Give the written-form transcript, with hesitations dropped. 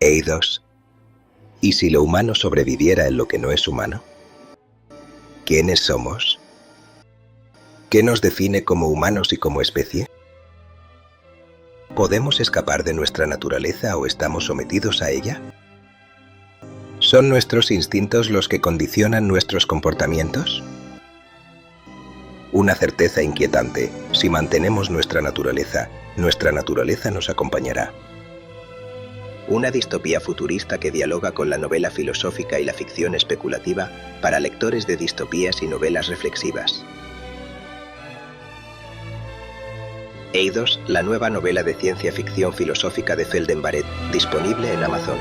Eidos, ¿y si lo humano sobreviviera en lo que no es humano? ¿Quiénes somos? ¿Qué nos define como humanos y como especie? ¿Podemos escapar de nuestra naturaleza o estamos sometidos a ella? ¿Son nuestros instintos los que condicionan nuestros comportamientos? Una certeza inquietante: si mantenemos nuestra naturaleza nos acompañará. Una distopía futurista que dialoga con la novela filosófica y la ficción especulativa para lectores de distopías y novelas reflexivas. Eidos, la nueva novela de ciencia ficción filosófica de Felden Barrett, disponible en Amazon.